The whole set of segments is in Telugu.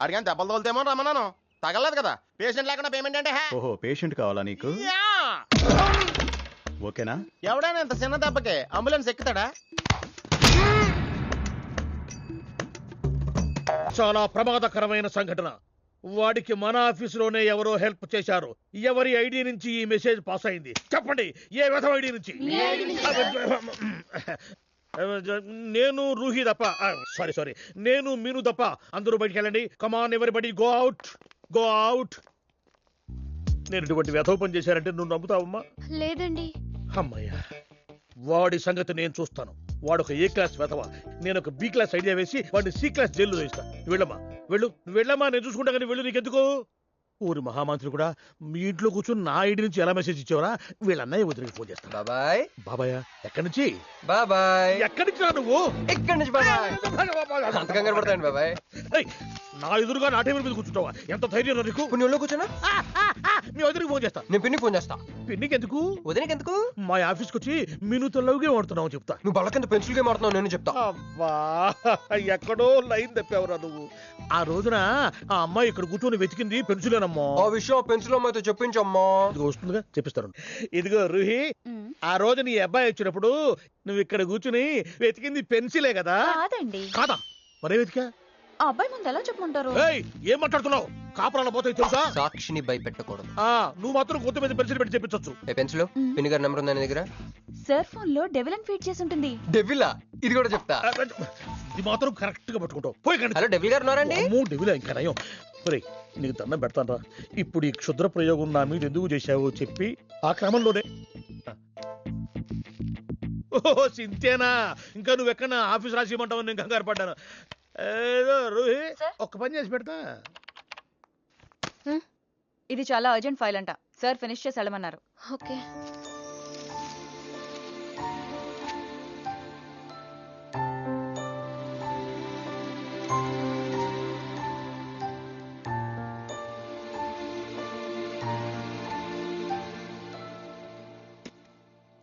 అడిగాను దెబ్బలు తోలుతేమో రమ్మన్నాను. తగలలేదు కదా. పేషెంట్ లేకుండా పేమెంట్ అంటే ఓహో పేషెంట్ కావాలా నీకు? ఓకేనా? ఎవడైనా ఇంత చిన్న దెబ్బకి అంబులెన్స్ ఎక్కుతాడా? చాలా ప్రమాదకరమైన సంఘటన. వాడికి మన ఆఫీసులోనే ఎవరో హెల్ప్ చేశారు. ఎవరి ఐడి నుంచి ఈ మెసేజ్ పాస్ అయింది చెప్పండి? ఏ విధం ఐడి నుంచి? నేను రూహి తప్ప, సారీ నేను మీను తప్ప అందరూ బయటికి వెళ్ళండి. Come on everybody go out, go out. నేను ఇటువంటి వ్యధవ పని చేశానంటే నువ్వు నమ్ముతావమ్మా? లేదండి. అమ్మయ్యా, వాడి సంగతి నేను చూస్తాను. వాడు ఒక ఏ క్లాస్ వెధవ, నేను ఒక బి క్లాస్ ఐడియా వేసి వాడిని సి క్లాస్ జైల్లో వేస్తా. వెళ్ళమ్మా వెళ్ళు, వెళ్ళమ్మా, నేను చూసుకుంటా. కానీ వెళ్ళు, నీకెందుకు? ఊరి మహామంత్రి కూడా మీ ఇంట్లో కూర్చొని నా ఐడి నుంచి ఎలా మెసేజ్ ఇచ్చావరా? వీళ్ళన్నయ్య వదిలికి ఫోన్ చేస్తాను. బాబాయ్. బాబాయ్ ఎక్కడి నుంచి? బాబాయ్ ఎక్కడి నుంచి రా నువ్వు? ఇక్కడి నుంచి బాబాయ్. అంత కంగారు పడతాయండి బాబాయ్. నా ఎదురుగా నా టేబుల్ మీద కూర్చుంటావా? ఎంత ధైర్యం నీకు? కొన్ని ఒళ్ళో కూర్చోనా? మీ వదిలికి ఫోన్ చేస్తా. నేను పిన్నికి ఫోన్ చేస్తా. పిన్నికి ఎందుకు? వదినకి ఎందుకు? మా ఆఫీస్కి వచ్చి మీనుతో లవ్గా వాడుతున్నావు చెప్తా. నువ్వు బళ్ళ కింద పెన్సిల్ గేమ్ ఆడుతున్నావు, నేను చెప్తా. అబ్బా, ఎక్కడో లైన్ తప్పావురా నువ్వు. ఆ రోజున ఆ అమ్మాయి ఇక్కడ కూర్చొని వెతికింది పెన్సిలేనమ్మా. ఆ విషయం పెన్సిల్ అమ్మాయితో చెప్పించమ్మా. ఇదిగో వస్తుందిగా, చెప్పిస్తాను. ఇదిగో రూహి, ఆ రోజు నీ అబ్బాయి వచ్చినప్పుడు నువ్వు ఇక్కడ కూర్చుని వెతికింది పెన్సిలే కదా? కాదండి. కాదా? మరే వెతికా? ఆ అబ్బాయి ముందు ఎలా చెప్పమంటారు? ఏం మాట్లాడుతున్నావు? కాపురాల పోతాయి తెలుసా? సాక్షిని భయపెట్టకూడదు. నువ్వు మాత్రం కొత్త మీద పెన్సిల్ పెట్టి చెప్పించొచ్చు. పెన్సిల్ పిన్ని గారి నెంబర్ ఉందా నీ దగ్గర? సార్ ఫోన్ లో డెవిల్ అని ఫీడ్ చేసి ఉంటుంది. డెవిలా? ఇది కూడా చెప్తా. ఇది మాత్రం కరెక్ట్ గా పట్టుకుంటావు. పోయి. హలో డెవిల్ గారు ఉన్నారండి? డెవిల్ ఇంకా నయం. నీకు దండం పెడతాను. ఇప్పుడు ఈ క్షుద్ర ప్రయోగం నా మీద ఎందుకు చేశావో చెప్పి ఆ క్రమంలోనే. ఓహో సింతేనా? ఇంకా నువ్వెక్కడ ఆఫీస్ రాసిమంటావు? నేను కంగారు పడ్డాను. ఏదో రూహి, ఒక్క పని చేసి పెడతా. ఇది చాలా అర్జెంట్ ఫైల్ అంట. సార్ ఫినిష్ చేసి వెళ్ళమన్నారు. ఓకే.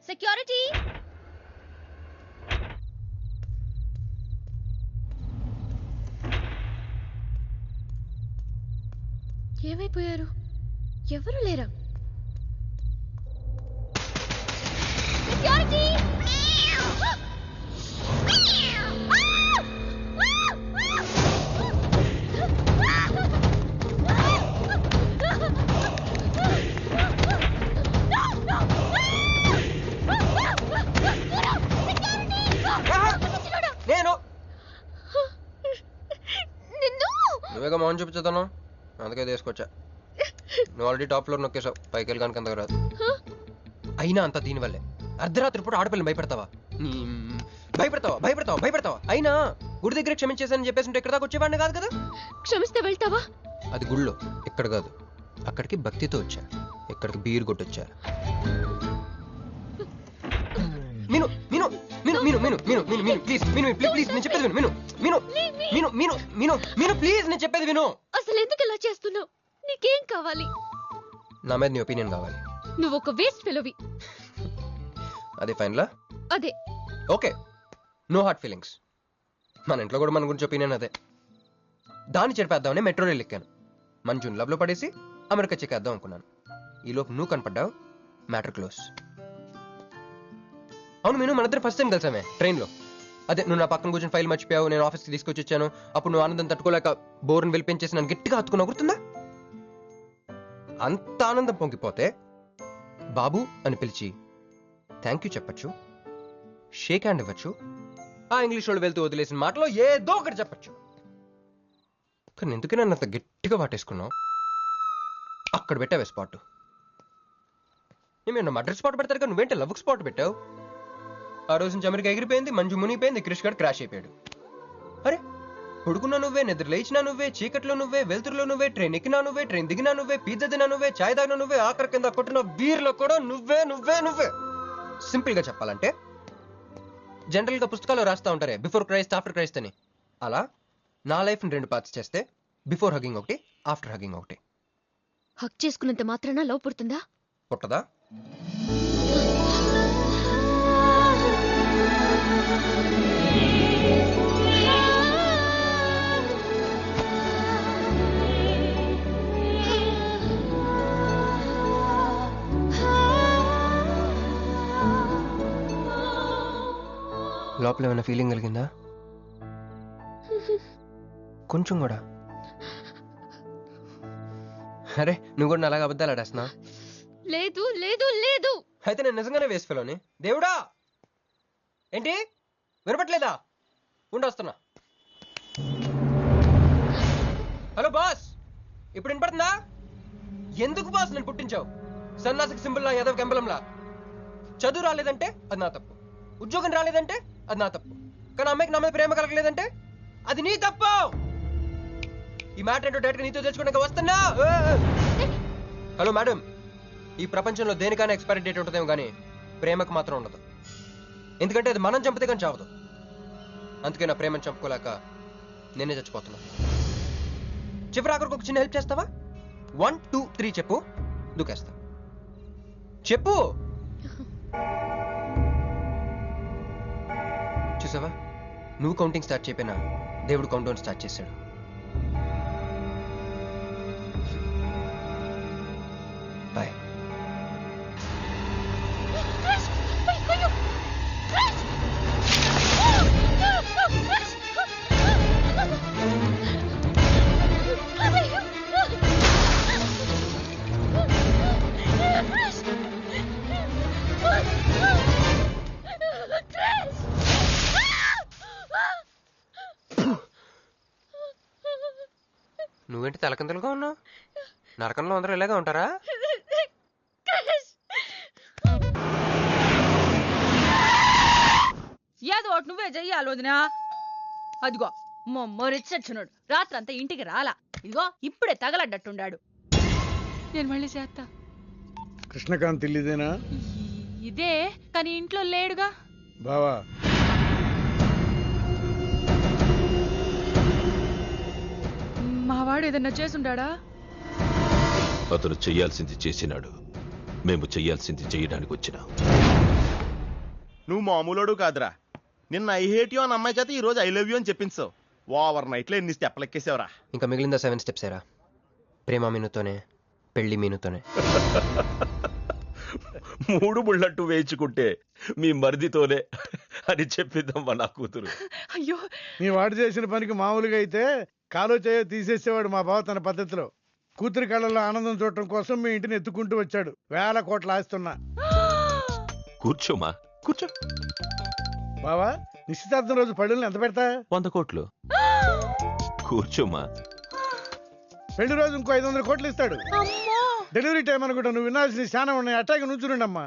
సెక్యూరిటీ. ఏమైపోయారు? ఎవరు లేరా? సెక్యూరిటీ. నేను నువ్వేగా మౌన్ చూపించుతాను, అందుకే తీసుకొచ్చా. నువ్వు ఆల్రెడీ టాప్ ఫ్లోర్ నొక్కేసావు, పైకి వెళ్ళడానికి అంతగా రాదు. అయినా అంత దీనివల్లే అర్ధరాత్రి పూట ఆడపిల్లని భయపెడతావా? భయపెడతావా? అయినా గుడి దగ్గర క్షమించేసానని చెప్పేసి ఇక్కడ దాకా వచ్చేవాడిని కాదు కదా. క్షమిస్తే వెళ్తావా? అది గుళ్ళో, ఇక్కడ కాదు. అక్కడికి భక్తితో వచ్చా, ఇక్కడికి బీర్ కొట్టొచ్చా. మీను మీను మీను మీను మీను మీను మీను మీను ప్లీజ్ మీను ప్లీజ్ నేను చెప్పేది విను. మీను మీను మీను మీను మీను ప్లీజ్ నేను చెప్పేది విను. అసలు ఎందుకు ఇలా చేస్తున్నావు? నీకేం కావాలి? నా మీద నీ ఒపీనియన్ కావాలి. నువ్వు ఒక వేస్ట్ ఫెలోవి. అదే ఫైనలా? అదే. Okay, no heart feelings. మన ఇంట్లో కూడా మన గురించి ఒపీనియన్ అదే. దాన్ని చెరిపేద్దామని మెట్రో రైల్ ఎక్కాను. మంజుని లవ్లో పడేసి అమెరికా చెక్కేద్దాం అనుకున్నాను. ఈలోపు నువ్వు కనపడ్డావు, మ్యాటర్ క్లోజ్. అవును మీను, మన ఇద్దరు ఫస్ట్ టైం కలిసామే ట్రైన్లో. అదే నువ్వు నా పక్కన కూర్చొని ఫైల్ మర్చిపోయావు, నేను ఆఫీస్కి తీసుకొచ్చి వచ్చాను. అప్పుడు నువ్వు ఆనందం తట్టుకోలేక బోర్ని వెళ్ళిపించేసి నన్ను గట్టిగా హత్తుకున్నావు, గుర్తుందా? అంత ఆనందం పొంగిపోతే బాబు అని పిలిచి థ్యాంక్ యూ చెప్పచ్చు, షేక్ హ్యాండ్ ఇవ్వచ్చు, ఆ ఇంగ్లీష్ వాళ్ళు వెళ్తూ వదిలేసిన మాటలో ఏదో ఒకటి చెప్పచ్చు. కానీ ఎందుకు నన్ను అంత గట్టిగా వాటేసుకున్నావు? అక్కడ పెట్టావే స్పాట్. నేను మర్డర్ స్పాట్ పెడతారు కదా, నువ్వేంటే లవ్ స్పాట్ పెట్టావు. ఆ రోజు నుంచి అమెరికా ఎగిరిపోయింది, మంజు మునిగిపోయింది, క్రిష్ గారు క్రాష్ అయిపోయాడు. అరే పడుకున్నా నువ్వే, నిద్ర లేచినా నువ్వే, చీకట్లో నువ్వే, వెలుతురులో నువ్వే, ట్రైన్ ఎక్కినా నువ్వే, ట్రైన్ దిగినా నువ్వే, పిజ్జా తినా నువ్వే, చాయ్ తాగినా నువ్వే, ఆఖరి కింద కొట్టిన బీర్లో కూడా నువ్వే నువ్వే నువ్వే. సింపుల్ గా చెప్పాలంటే జనరల్ గా పుస్తకాలు రాస్తా ఉంటారే బిఫోర్ క్రైస్ట్ ఆఫ్టర్ క్రైస్ట్ అని, అలా నా లైఫ్ ని 2 పార్ట్స్ చేస్తే బిఫోర్ హగింగ్ ఒకటి, ఆఫ్టర్ హగింగ్ ఒకటి. హక్ చేసుకున్నంత మాత్రాన లవ్ పుడుతుందా? పుట్టదా? లోపల ఏమైనా ఫీలింగ్ కలిగిందా? కొంచెం కూడా. అరే నువ్వు కూడా అలాగే అబద్ధాలు ఆడేస్తున్నా? లేదు లేదు లేదు. అయితే నేను నిజంగానే వేసుకెళ్ళని. దేవుడా ఏంటి వినపట్లేదా? ఉండొస్తున్నా. హలో బాస్, ఇప్పుడు వినపడుతుందా? ఎందుకు బాస్ నేను పుట్టించావు? సన్నాసికి సింబల్ లా, యాదవ్ కెంబలంలా. చదువు రాలేదంటే అది నా తప్పు, ఉద్యోగం రాలేదంటే అది నా తప్పు, కానీ అమ్మాయికి నా మీద ప్రేమ కలగలేదంటే అది నీ తప్పు. ఈ మ్యాటర్ ఏంటో డైరెక్ట్గా నీతో తెచ్చుకోవడానికి వస్తున్నా. హలో మేడం, ఈ ప్రపంచంలో దేనికైనా ఎక్స్పైరీ డేట్ ఉంటుందేమో కానీ ప్రేమకు మాత్రం ఉండదు. ఎందుకంటే అది మనం చంపితే కానీ చావదు. అందుకే నా ప్రేమను చంపుకోలేక నేనే చచ్చిపోతున్నా. చివరి ఆఖరికి ఒక చిన్న హెల్ప్ చేస్తావా? 1 2 3 చెప్పు, దూకేస్తా. చెప్పు. చూసావా, నువ్వు కౌంటింగ్ స్టార్ట్ చేయపోయినా దేవుడు కౌంట్ డౌన్ స్టార్ట్ చేశాడు. బాయ్. నువ్వేంటి తలకిందులుగా ఉన్నావు? నరకంలో అందరూ ఇలాగే ఉంటారా? ఏదో ఒకటి నువ్వే చెయ్యాలి వదినా. అదిగో మొమ్మరిచ్చచ్చున్నాడు, రాత్రంతా ఇంటికి రాలా. ఇదిగో ఇప్పుడే తగలడ్డట్టుండాడు. నేను మళ్ళీ చేస్తా. కృష్ణకాంత్ ఇల్లుదేనా? ఇదే, కానీ ఇంట్లో లేడుగా. బావా, మావాడు ఏదన్నా చేసుండాడా? అతను చెయ్యాల్సింది చేసినాడు, మేము చెయ్యాల్సింది చేయడానికి వచ్చినా. నువ్వు మామూలుడు కాదురా. నిన్న ఐ హేట్ యూ అని అమ్మాయి చేత ఈ రోజు ఐ లవ్ యూ అని చెప్పించావు. ఓవర్ నైట్ లో ఎన్ని స్టెప్లు ఎక్కేసావురా. ఇంకా మిగిలిందా 7 స్టెప్స్ ఏరా? ప్రేమ మీనుతోనే, పెళ్లి మీనుతోనే. 3 ముళ్ళట్టు వేయించుకుంటే మీ మరిదితోనే అని చెప్పిద్దామా నా కూతురు. అయ్యో, మీ వాడు చేసిన పనికి మామూలుగా అయితే కాలో చేయో తీసేసేవాడు మా బావ తన పద్ధతిలో. కూతురి కళ్ళలో ఆనందం చూడటం కోసం మీ ఇంటిని ఎత్తుకుంటూ వచ్చాడు. 1000 కోట్లు ఆస్తున్నా. కూర్చోమా, కూర్చో. బావా, నిశ్చితార్థం రోజు పళ్ళుల్ని ఎంత పెడతా? 100 కోట్లు. కూర్చోమా. పెళ్లి రోజు ఇంకో 500 కోట్లు ఇస్తాడు. డెలివరీ టైం అనుకుంటా, నువ్వు వినాల్సిన చాలా ఉన్నాయి. అట్టాగే నుంచుండమ్మా.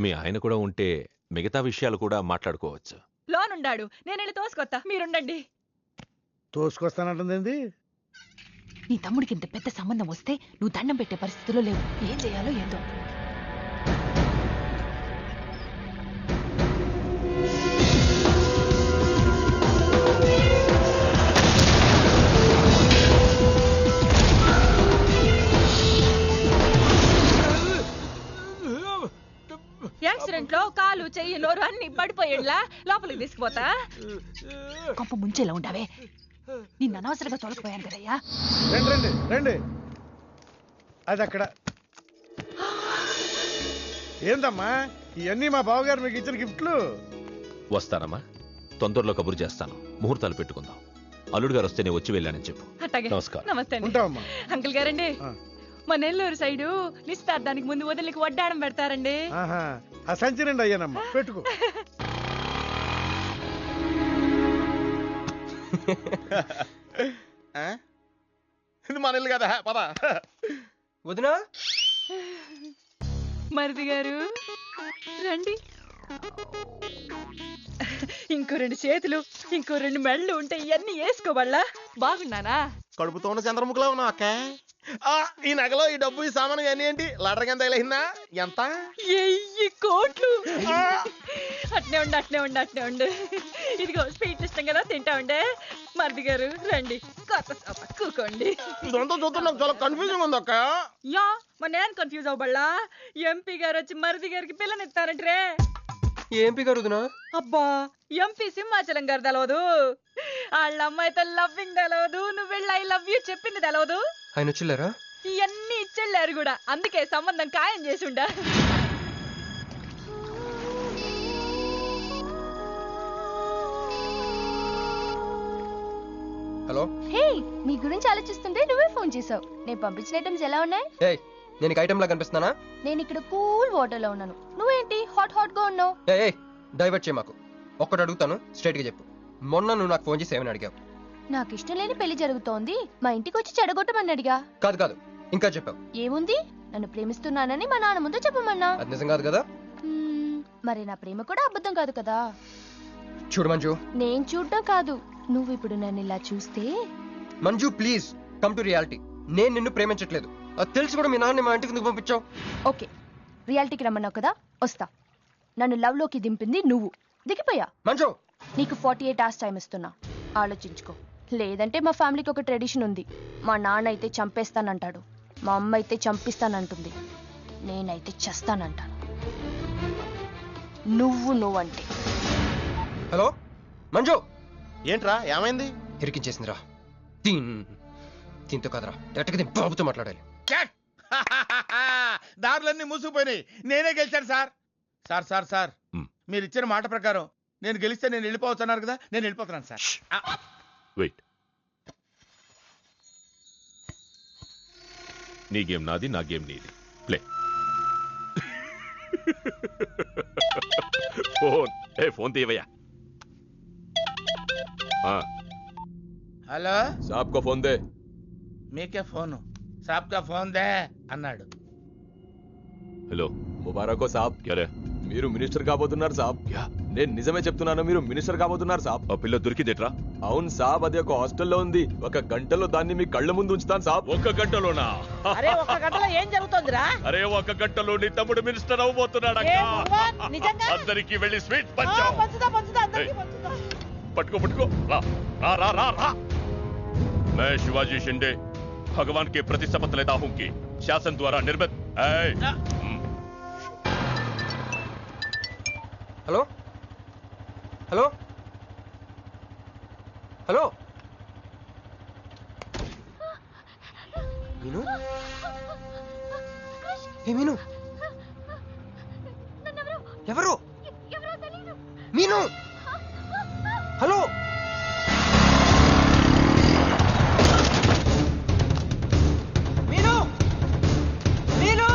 మీ ఆయన కూడా ఉంటే మిగతా విషయాలు కూడా మాట్లాడుకోవచ్చు. లోనుండాడు, నేను వెళ్ళి తోసుకొత్తా, మీరుండండి. తోసుకొస్తానంటుంది. నీ తమ్ముడికి ఇంత పెద్ద సంబంధం వస్తే నువ్వు దండం పెట్టే పరిస్థితిలో లేవు. ఏం చేయాలో ఏందో. యాక్సిడెంట్ లో కాలు, చెయ్యి, నోరు అన్ని పడిపోయేలా లోపలికి తీసుకుపోతా. కొంప ముంచేలా ఉండవే. నిన్ను అనవసరంగా తోలకపోయాను కదయ్యా. రండి రండి రండి. అది అక్కడ. ఏందమ్మా ఇవన్నీ మా బావగారు మీకు ఇచ్చిన గిఫ్ట్లు? వస్తానమ్మా, తొందరలో కబురు చేస్తాను. ముహూర్తాలు పెట్టుకుందాం. అల్లుడు గారు వస్తే నేను వచ్చి వెళ్ళానని చెప్పు. అట్టాగే. నమస్కారం. నమస్తే అండి. ఉంటావమ్మా. అంకుల్ గారండి, మా నెల్లూరు సైడు నిశ్చితార్థానికి ముందు వదిలికి వడ్డాడం పెడతారండి. ఆహా, ఆ సంచి నిండి అయ్యానమ్మా, పెట్టుకో. ఇది మన ఇల్లు కదా, పద. వదినా, మరిది గారు రండి. ఇంకో 2 చేతులు, ఇంకో 2 మెళ్ళు ఉంటే ఇవన్నీ వేసుకోబల్లా. బాగున్నానా? కడుపుతో ఉన్న చంద్రముఖిలో ఉన్నావు అక్క. ఈ నగలో ఈ డబ్బు ఈ సామాను ఇవన్నీ ఏంటి? లడర్ కింద తగిలిందా? ఎంత? 1000 కోట్లు. అట్నే ఉండు, అట్నే ఉండు, అట్నే ఉండు. ఇదిగో స్వీట్ ఇష్టం కదా, తింటా ఉండే. మరిది గారు రండి, కొత్త సోఫా కూకోండి. ఇదంతా చూస్తే నాకు చాలా కన్ఫ్యూజింగ్ ఉంది అక్క. యా, మరి నేను కన్ఫ్యూజ్ అవ్వబల్లా. ఎంపీ గారు వచ్చి మరిది గారికి పిల్లనిస్తారంటే. ఏంపీ గారు వదినా? అబ్బా, ఎంపీ సింహాచలం గారు తెలవదు? వాళ్ళ అమ్మాయితో లవ్వింగ్ తెలవదు, నువ్వు వెళ్ళి ఐ లవ్ యూ చెప్పింది తెలవదు. ఆయన వచ్చిల్లారా? ఇవన్నీ ఇచ్చెళ్ళారు కూడా, అందుకే సంబంధం ఖాయం చేసిండా. హలో హే, నీ గురించి ఆలోచిస్తుంటే నువ్వే ఫోన్ చేసావు. నేను పంపించిన ఐటమ్స్ ఎలా ఉన్నాయి? ఏ నేను ఐటమ్ లా కనిపిస్తున్నానా? నేను ఇక్కడ కూల్ వాటర్ లో ఉన్నాను, నువ్వేంటి హాట్ హాట్ గా ఉన్నావు? ఏ డైవర్ట్ చేయ మాకు. ఒక్కటి అడుగుతాను, స్ట్రైట్ గా చెప్పు. మొన్న నువ్వు నాకు ఫోన్ చేసి ఏమని అడిగావు? నాకు ఇష్టం లేని పెళ్లి జరుగుతోంది, మా ఇంటికి వచ్చి చెడగొట్టమని అడిగా. కాదు ఇంకా చెప్పావు. ఏముంది, నన్ను ప్రేమిస్తున్నానని మా నాన్న ముందు చెప్పమన్నా. అది నిజం కాదు కదా? మరి నా ప్రేమ కూడా అబద్ధం కాదు కదా? చూడు మంజు. నేను చూడడం కాదు, నువ్వు ఇప్పుడు నన్ను ఇలా చూస్తే. Manju please come to reality. నేను నిన్ను ప్రేమించట్లేదు, అది తెలిసి కూడా మీ నాన్న మా ఇంటికి ఎందుకు పంపించావు? ఓకే, రియాలిటీకి రమ్మన్నావు కదా, వస్తా. నన్ను లవ్ లోకి దింపింది నువ్వు, దిగిపోయా. మంజు నీకు 48 hours టైం ఇస్తున్నా, ఆలోచించుకో. లేదంటే మా ఫ్యామిలీకి ఒక ట్రెడిషన్ ఉంది, మా నాన్న అయితే చంపేస్తానంటాడు, మా అమ్మ అయితే చంపిస్తానంటుంది, నేనైతే చస్తానంటాను. నువ్వంటే. హలో మంజు. ఏంట్రా ఏమైంది? ఇరికించేసిందిరా. దీంతో కదరా, డైరెక్ట్గా బాబుతో మాట్లాడాలి. దారులన్నీ మూసుకుపోయినాయి, నేనే గెలిచాను సార్. సార్ సార్ సార్ మీరు ఇచ్చిన మాట ప్రకారం నేను గెలిస్తే నేను వెళ్ళిపోవచ్చు అన్నారు కదా, నేను వెళ్ళిపోతున్నాను సార్. వెయిట్. నీ గేమ్ నాది, నా గేమ్ నీది. ప్లే. ఫోన్ తీవయ్యా. హలో సాబ్ కో ఫోన్ దే. మీకే ఫోను, సాబ్ కా ఫోన్ దే అన్నాడు. హలో ముబారక్ సాబ్. క్యారే? మీరు మినిస్టర్ కాబోతున్నారు సాబ్. నేను నిజమే చెప్తున్నాను, మీరు మినిస్టర్ కాబోతున్నారు సాబ్. ఆ పిల్ల దొరికిందేట్రా? అవును సాబ్, అది ఒక హాస్టల్లో ఉంది. 1 గంటలో దాన్ని మీ కళ్ళ ముందు ఉంచుతాను సాబ్. 1 గంటలోనా? అరే 1 గంటలో ఏం జరుగుతుందిరా? అరే 1 గంటలో నీ తమ్ముడు మినిస్టర్ అవబోతున్నాడు. ఏ భగవాన్, నిజంగా? అందరికి వెళ్ళి స్వీట్ పంచుదా పంచావు. అందరికీ పంచుదా. पटको रा रा रा रा रा। मैं शिवाजी शिंदे भगवान के प्रति शपथ लेता हूं कि शासन द्वारा निर्मित हेलो हेलो हेलो मीनू हे मीनू ఎవరు మీను హలో మీను మీను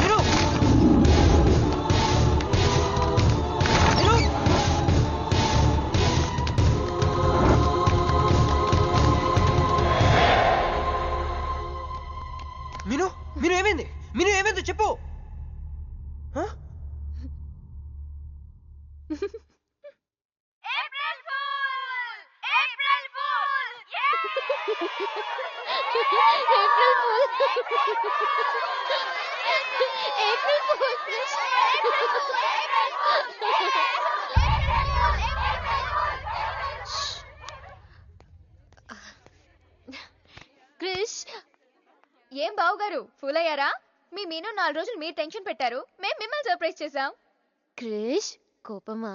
మీను మీను మీను ఏమైంది మీను ఏమైంది చెప్పు క్రిష్, ఏం బావుగారు ఫూల్ అయ్యారా? మీ మీను 4 రోజులు మీరు టెన్షన్ పెట్టారు, మేము మిమ్మల్ని సర్ప్రైజ్ చేసాం. క్రిష్ కోపమా?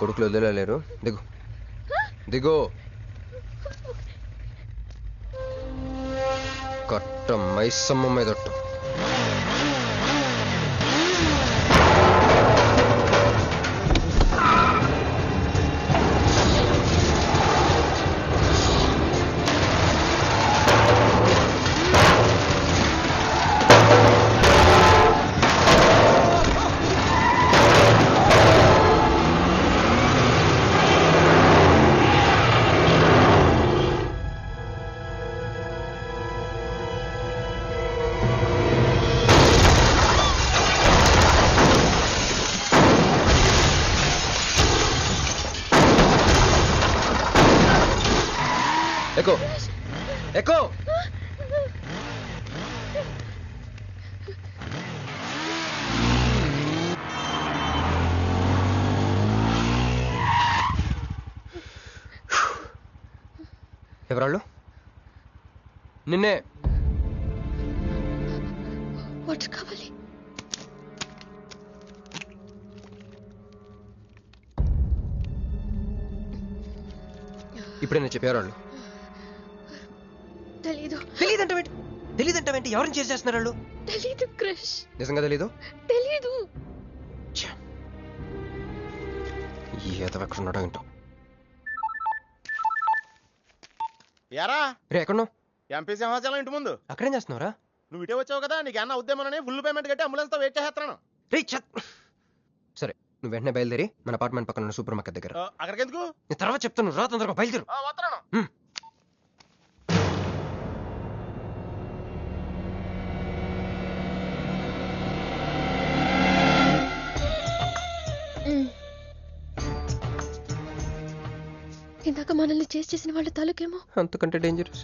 కొడుకులు వదిలేలేరు. దిగు దిగు. కట్ట మైసమ్మ మీదట్టు. ఎక్కు ఎక్కు. ఎవరాళ్ళు? నిన్నే. వాటర్ కావాలి. ఇప్పుడే నేను చెప్పేవాళ్ళు. తెలీదు. తెలీదంటావేంటి? ఎవరిని చేసేస్తున్నారు వాళ్ళు? తెలీదు క్రిష్. నిజంగా తెలీదు? తెలీదు. ఈ ఏదో ఎక్కడున్నాడో ఏంటో. యారా రే ఎక్కడున్నావు? ఎంపీ సింహాచలం ఇంటి ముందు. అక్కడేం చేస్తున్నావురా? నువ్వు ఇటే వచ్చావు కదా, నీకు అన్న ఉద్యమనని ఫుల్ పేమెంట్ కట్టి అంబులెన్స్ తో వెయిట్ చేస్తున్నాను. రే సరే, నువ్వు వెంటనే బయలుదేరి మన అపార్ట్మెంట్ పక్కన ఉన్న సూపర్ మార్కెట్ దగ్గర. అక్కడికి ఎందుకు? నేను తర్వాత చెప్తాను, రా తొందరగా బయలుదేరు. వస్తున్నాను. ఇందాక మనల్ని చేసిన వాళ్ళ తాలూకేమో అంతకంటే డేంజరస్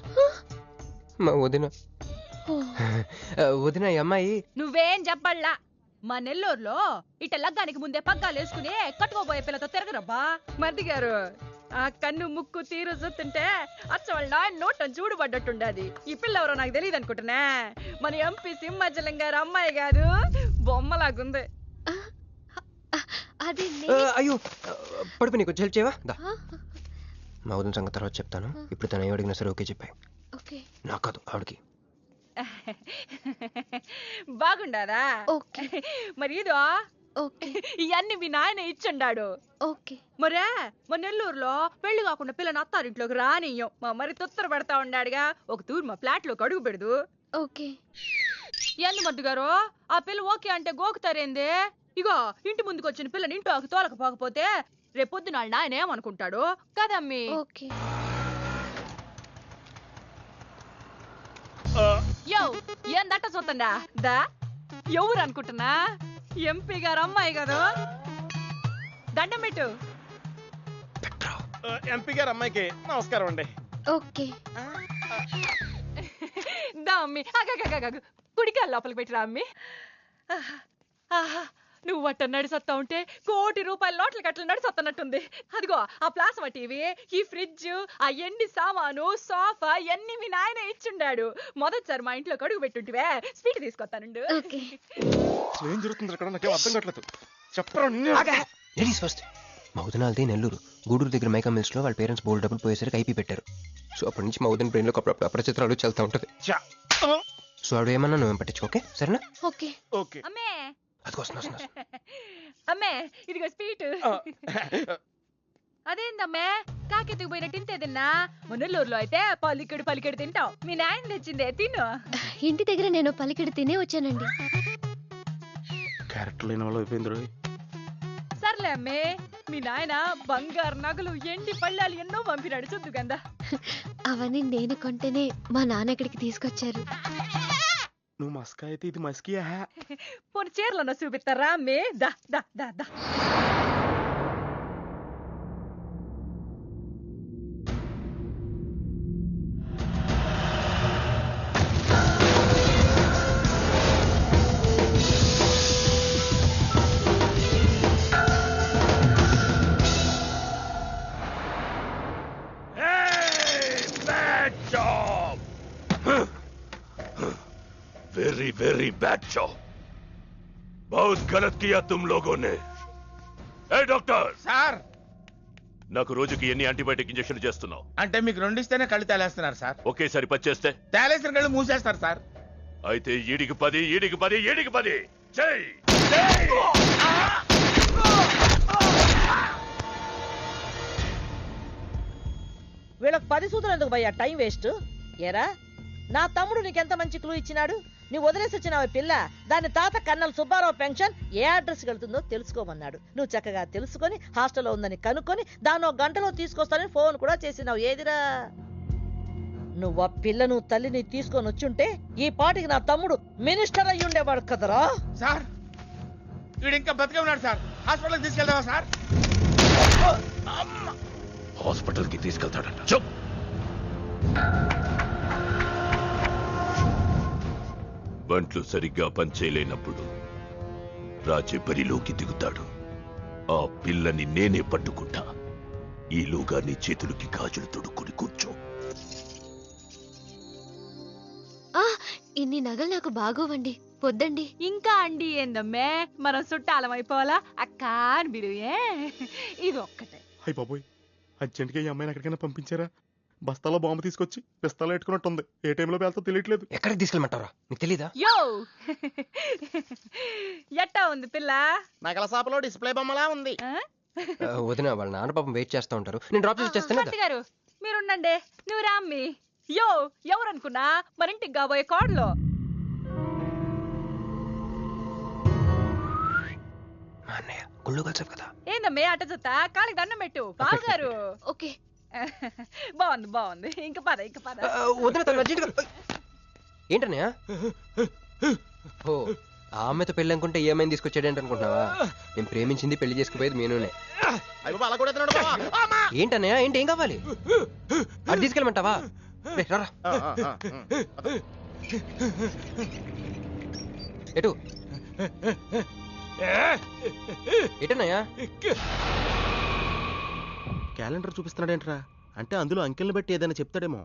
మా వదిన. వదిన ఈ అమ్మాయి. నువ్వేం చెప్పల్లా. మా నెల్లూరులో ఇట లగ్గానికి ముందే పగ్గాలు వేసుకుని కట్టుకోబోయే పిల్లతో తిరగరబ్బా. మరిది గారు, ఆ కన్ను ముక్కు తీరు చూస్తుంటే అచ్చ వాళ్ళ నాయన నోట చూడుబడ్డట్టుండది. ఈ పిల్ల ఎవరో నాకు తెలియదు అనుకుంటున్నా. మన ఎంపీ సింహాచలం గారు అమ్మాయి కాదు, బొమ్మలాగుంది. అది అయ్యో పడుపు, నీకు హెల్ప్ చేయవా? మా వదిన సంగతి తర్వాత చెప్తాను. ఇప్పుడు తను ఏం అడిగినా సరే ఓకే చెప్పాయి. నాకు కాదు, ఆవిడకి. బాగుండాదా? మరి ఇదో ఓకే. ఇవన్నీ మీ నాయన ఇచ్చుండాడు. ఓకే. మరే మా నెల్లూరులో పెళ్లి కాకుండా పిల్లని అత్తారింట్లోకి రానియ్యం. మా మరి తొత్తర పెడతా ఉండాడుగా. ఒక తూరు మా ఫ్లాట్ లోకి అడుగు పెడదు. ఓకే. ఎందు మద్దు గారు, ఆ పిల్ల ఓకే అంటే గోకుతారేంది? ఇగో ఇంటి ముందుకు వచ్చిన పిల్లని ఇంట్లోకి తోలకపోకపోతే రేపొద్దున ఆయన ఏమనుకుంటాడు కదమ్మీ? ఓకే. యో ఏం దట్ట చూస్తుందా? దా ఎవరు అనుకుంటున్నా? ఎంపీ గారు అమ్మాయి కదా. దండం పెట్టు. ఎంపీ గారు అమ్మాయికి నమస్కారం అండి. ఓకే. దా అమ్మి, కుడికాయ లోపలికి పెట్టిరా అమ్మి. నువ్వు అట్ట నడిసొత్తా ఉంటే కోటి రూపాయల నోట్ల కట్టలు నడిసొత్తనట్టుంది. అదిగో ఆ ప్లాస్మా టీవీ, ఈ ఫ్రిడ్జ్, ఆ ఎన్ని సామాను, సోఫా ఎన్ని మీ నాయన ఇచ్చుండాడు. మొదటిసారి మా ఇంట్లో అడుగు పెట్టుంటివే, స్వీట్ తీసుకొస్తానుండు. ఏం జరుగుతుంది అక్కడ? నాకేం అర్థం కావట్లేదు. చెప్పరా. Ladies first. మా వదినాలది నెల్లూరు. గూడూరు దగ్గర మైకా మిల్స్ లో వాళ్ళ పేరెంట్స్ బోల్డ్ డబ్బులు పోయేసరికి ఐపీ పెట్టారు. సో అప్పటి నుంచి మా వదిన బ్రెయిన్ లో అప్పుడప్పుడు అపరిచిత్రాలు చల్తా ఉంటది. సో ఆవిడ ఏమన్నా నువ్వేం పట్టించుకో, ఓకే? సరేనా? ఓకే. ఓకే. అమ్మే, అది వస్తున్నా. అమ్మే ఇదిగో స్వీట్. అదేందమ్మే కాకెత్తుకు పోయినట్టు ఇంతే తిన్నా? మునల్లూరులో అయితే పలికెడు తింటావు. మీ నాయన తెచ్చిందే తిను. ఇంటి దగ్గర నేను పలికిడి తినే వచ్చానండి. క్యారెక్టర్ లేని వాళ్ళు అయిపోయింది. సర్లే అమ్మే, మీ నాయన బంగారు నగలు, ఎండి పళ్ళాలు ఎన్నో పంపినాడు చూద్దు గందా. అవన్నీ నేను కొంటేనే మా నాన్న ఇక్కడికి తీసుకొచ్చారు. నువ్వు మస్కా అయితే ఇది మస్కియా? పోనీ చీరలన్నా చూపిస్తారా అమ్మే? దా దా దా దా. Very very bad job. बहुत गलत किया तुम लोगों ने. ए डॉक्टर సార్, నాకు రోజుకి ఎన్ని యాంటీబయాటిక్ ఇంజెక్షన్ చేస్తున్నావు? అంటే మీకు రెండు ఇస్తేనే కళ్ళు తేలేస్తున్నారు సార్. ఒకేసారి పచ్చేస్తే తేలేసిన కళ్ళు మూసేస్తారు సార్. అయితే ఈడికి 10, ఈడికి 10, ఈడికి 10. జై వీళ్ళకి 10 సూత్రం ఎందుకు భయ్యా టైం వేస్ట్? ఏరా నా తమ్ముడు నీకెంత మంచి క్లూ ఇచ్చినాడు. నువ్వు వదిలేసి వచ్చినావు పిల్ల, దాని తాత కన్నల సుబ్బారావు పెన్షన్ ఏ అడ్రస్ వెళ్తుందో తెలుసుకోమన్నాడు. నువ్వు చక్కగా తెలుసుకొని హాస్టల్లో ఉందని కనుక్కొని దాన్ని 1 గంటలో తీసుకొస్తానని ఫోన్ కూడా చేసినావు. ఏదిరా నువ్వు ఆ పిల్లను తల్లిని తీసుకొని వచ్చుంటే ఈ పాటికి నా తమ్ముడు మినిస్టర్ అయ్యి ఉండేవాడు కదరా. సార్ వీడు ఇంకా బతికే ఉన్నాడు సార్. హాస్పిటల్కి తీసుకెళ్దామా సార్? హాస్పిటల్ కి తీసుకెళ్తాడంట. చెప్. బంట్లు సరిగ్గా పనిచేయలేనప్పుడు రాజే బరిలోకి దిగుతాడు. ఆ పిల్లని నేనే పట్టుకుంటా. ఈలోగా నీ చేతులకి గాజులు తొడుక్కుని కూర్చో. ఇన్ని నగలు నాకు బాగోవండి, పొద్దండి. ఇంకా అండి ఏందమ్మే, మనం చుట్టాలం అయిపోవాలా అక్క అని బిరువే. ఇది ఒక్కటే. అయ్యి బాబోయ్, అర్జెంట్గా ఈ అమ్మాయిని ఎక్కడికైనా పంపించారా? బస్తాలో బాంబు తీసుకొచ్చి పిస్తాలో పెట్టుకున్నట్టుంది. ఏ టైంలో వెళ్తా తెలియట్లేదు. ఎక్కడికి తీసుకెళ్ళమంటారా? నీకు తెలీదా? యో ఎట్టా ఉంది పిల్ల? నగల షాపులో డిస్ప్లే బొమ్మలా ఉంది. వదిన వాళ్ళ నాన్న పాపం వెయిట్ చేస్తూ ఉంటారు. నేను డ్రాప్ చేసి చేస్తాను. భర్త గారు మీరుండండి. నువ్వు రామ్మి. యో ఎవరనుకున్నా మరింటికి కాబోయే కోడలో. మా అన్నయ్య గుళ్ళు కలిసావు కదా. ఏందమ్మే అట చూస్తా, కాలికి దండం పెట్టు. బావగారు ఓకే బాగుంది బాగుంది. ఇంక పద ఇంక పద. వదిన తను అర్జెంటుగా. ఏంటన్నయ్య? ఓ ఆ అమ్మాయితో పెళ్ళి అనుకుంటే ఈ అమ్మాయిని తీసుకొచ్చాడేంటి అనుకుంటున్నావా? నేను ప్రేమించింది పెళ్లి చేసుకుపోయేది మీనునే. ఏంటన్నయ్య? ఏంటి? ఏం కావాలి? అది తీసుకెళ్ళమంటావా? రారా. ఎటు ఎటన్నయ్యా? క్యాలెండర్ చూపిస్తున్నాడేంట్రా? అంటే అందులో అంకెల్ని బట్టి ఏదైనా చెప్తాడేమో.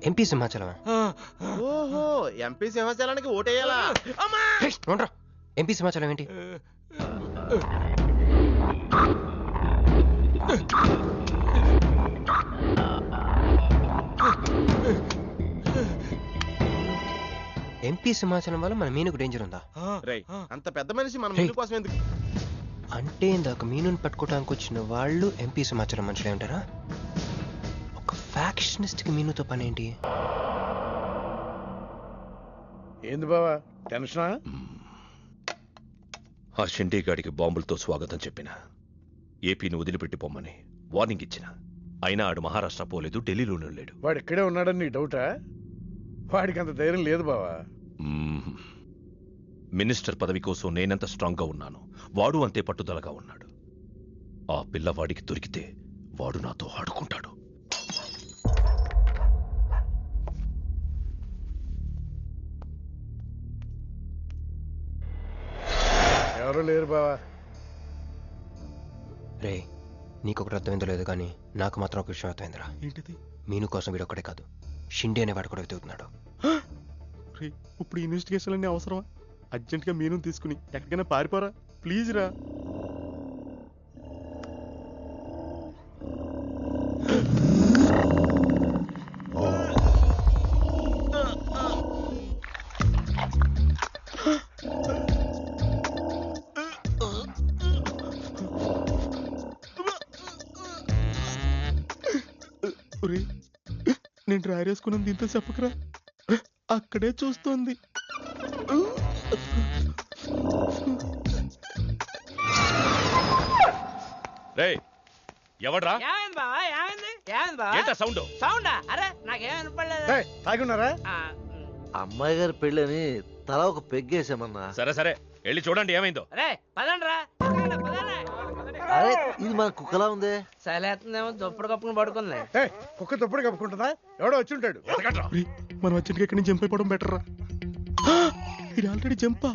ఎంపీ సింహాచలం. ఓహో, ఎంపీ సింహాచలానికి ఓటేయాలా? ఎంపీ సింహాచలం ఏంటి? ఎంపీ సింహాచలం వల్ల మన మీనుకు డేంజర్ ఉందా? అంత పెద్ద మనిషి మన మీను కోసం ఎందుకు? అంటే ఇందాక మీనుని పట్టుకోవడానికి వచ్చిన వాళ్ళు ఎంపీ సింహాచలం మనుషులే ఉంటారా? ఒక ఫ్యాక్షనిస్ట్ కి మీనుతో పని ఏంటి? ఏంది బావా టెన్షనా? ఆ షిండే గాడికి బాంబులతో స్వాగతం చెప్పిన, ఏపీని వదిలిపెట్టి పొమ్మని వార్నింగ్ ఇచ్చిన. అయినా ఆడు మహారాష్ట్ర పోలేదు, ఢిల్లీలోనే లేడు. వాడు ఇక్కడే ఉన్నాడని నీ డౌటా? వాడికి అంత ధైర్యం లేదు బావా. మినిస్టర్ పదవి కోసం నేనెంత స్ట్రాంగ్ గా ఉన్నాను, వాడు అంతే పట్టుదలగా ఉన్నాడు. ఆ పిల్లవాడికి దొరికితే వాడు నాతో ఆడుకుంటాడు. ఎవరు లేరు బావా. రే నీకొకటి అర్థమైందో లేదు కానీ నాకు మాత్రం ఒక విషయం అర్థమైందిరా. ఏంటిది? మీను కోసం వీడు ఒక్కడే కాదు, షిండే అనేవాడు కూడా వెతుకుతున్నాడు. ఇప్పుడు ఇన్వెస్టిగేషన్ అన్ని అవసరమా? అర్జెంట్ గా మీను తీసుకుని ఎక్కడికైనా పారిపోరా ప్లీజ్ రా. నేను డ్రైర్ వేసుకున్నాను, దీంతో చెప్పకరా. అక్కడే చూస్తోంది. రేయ్ ఎవడ్రా? సౌండ్ సౌండా? అరే నాకేం వినపడలేదు. తాగున్నారా? అమ్మాయి గారి పెళ్ళని తల ఒక పెగ్గేసామన్నా. సరే సరే వెళ్ళి చూడండి ఏమైందో. అరే పదండ్రా. అరే ఇది మన కుక్కలా ఉంది. సలేతుందేమో దుప్పుడు కప్పుకుని పడుకుంది. కుక్క తప్పుడు కప్పుకుంటుందా? ఎవడో వచ్చి ఉంటాడు. మనం అర్జెంట్ గా ఇక్కడి నుంచి జంప్ అయిపోవడం బెటర్ రా. ఇది ఆల్రెడీ జంపా?